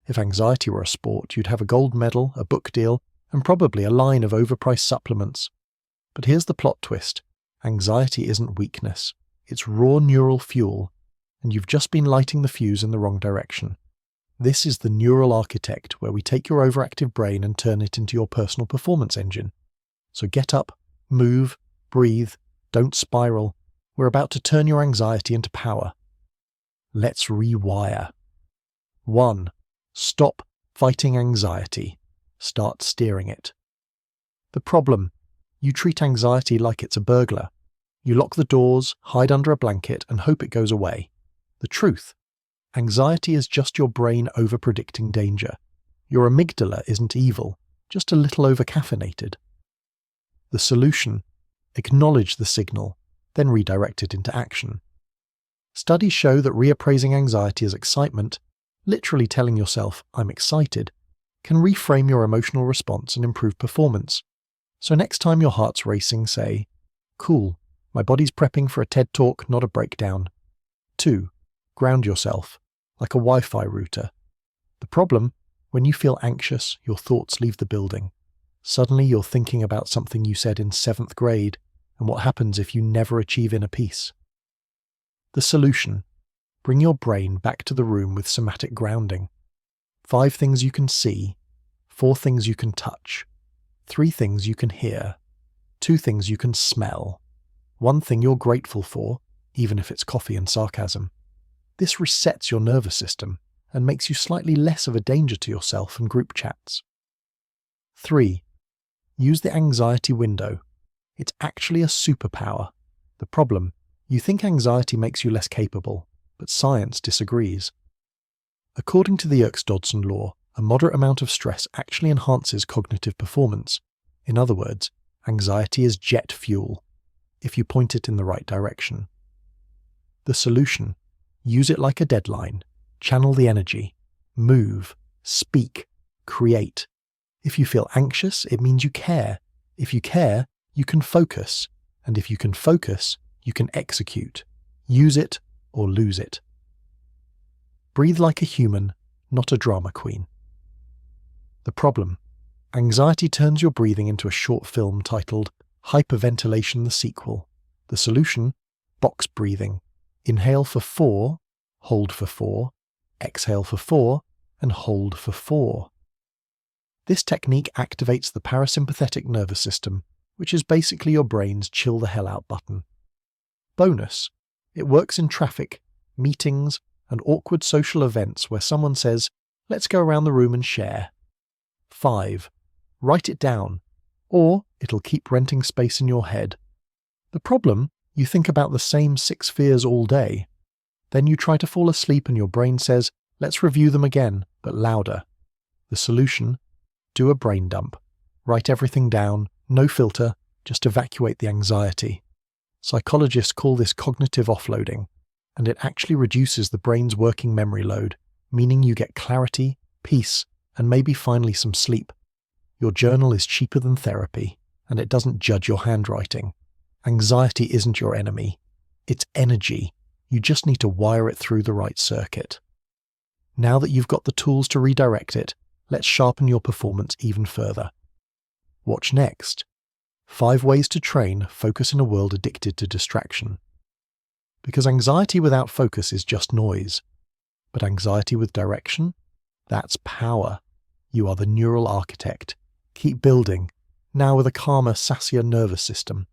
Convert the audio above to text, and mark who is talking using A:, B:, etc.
A: If anxiety were a sport, you'd have a gold medal, a book deal, and probably a line of overpriced supplements. But here's the plot twist. Anxiety isn't weakness. It's raw neural fuel, and you've just been lighting the fuse in the wrong direction. This is the neural architect, where we take your overactive brain and turn it into your personal performance engine. So get up, move, breathe, don't spiral. We're about to turn your anxiety into power. Let's rewire. 1. Stop fighting anxiety. Start steering it. The problem: you treat anxiety like it's a burglar. You lock the doors, hide under a blanket, and hope it goes away. The truth: anxiety is just your brain overpredicting danger. Your amygdala isn't evil, just a little overcaffeinated. The solution: acknowledge the signal, then redirect it into action. Studies show that reappraising anxiety as excitement, literally telling yourself, "I'm excited," can reframe your emotional response and improve performance. So next time your heart's racing, say, "Cool, my body's prepping for a TED Talk, not a breakdown." 2. Ground yourself, like a Wi-Fi router. The problem: when you feel anxious, your thoughts leave the building. Suddenly you're thinking about something you said in 7th grade, and what happens if you never achieve inner peace. The solution: bring your brain back to the room with somatic grounding. 5 things you can see, 4 things you can touch, 3 things you can hear, 2 things you can smell, 1 thing you're grateful for, even if it's coffee and sarcasm. This resets your nervous system and makes you slightly less of a danger to yourself and group chats. 3. Use the anxiety window. It's actually a superpower. The problem: you think anxiety makes you less capable, but science disagrees. According to the Yerkes-Dodson law, a moderate amount of stress actually enhances cognitive performance. In other words, anxiety is jet fuel, if you point it in the right direction. The solution: use it like a deadline. Channel the energy. Move. Speak. Create. If you feel anxious, it means you care. If you care, you can focus. And if you can focus, you can execute. Use it or lose it. Breathe like a human, not a drama queen. The problem: anxiety turns your breathing into a short film titled Hyperventilation the Sequel. The solution: box breathing. Inhale for 4, hold for 4, exhale for 4, and hold for 4. This technique activates the parasympathetic nervous system, which is basically your brain's chill the hell out button. Bonus: it works in traffic, meetings, and awkward social events where someone says, "Let's go around the room and share." 5. Write it down, or it'll keep renting space in your head. The problem: you think about the same 6 fears all day. Then you try to fall asleep and your brain says, "Let's review them again, but louder." The solution: do a brain dump. Write everything down, no filter, just evacuate the anxiety. Psychologists call this cognitive offloading, and it actually reduces the brain's working memory load, meaning you get clarity, peace, and maybe finally some sleep. Your journal is cheaper than therapy, and it doesn't judge your handwriting. Anxiety isn't your enemy. It's energy. You just need to wire it through the right circuit. Now that you've got the tools to redirect it, let's sharpen your performance even further. Watch next. 5 ways to train focus in a world addicted to distraction. Because anxiety without focus is just noise. But anxiety with direction? That's power. You are the neural architect. Keep building, now with a calmer, sassier nervous system.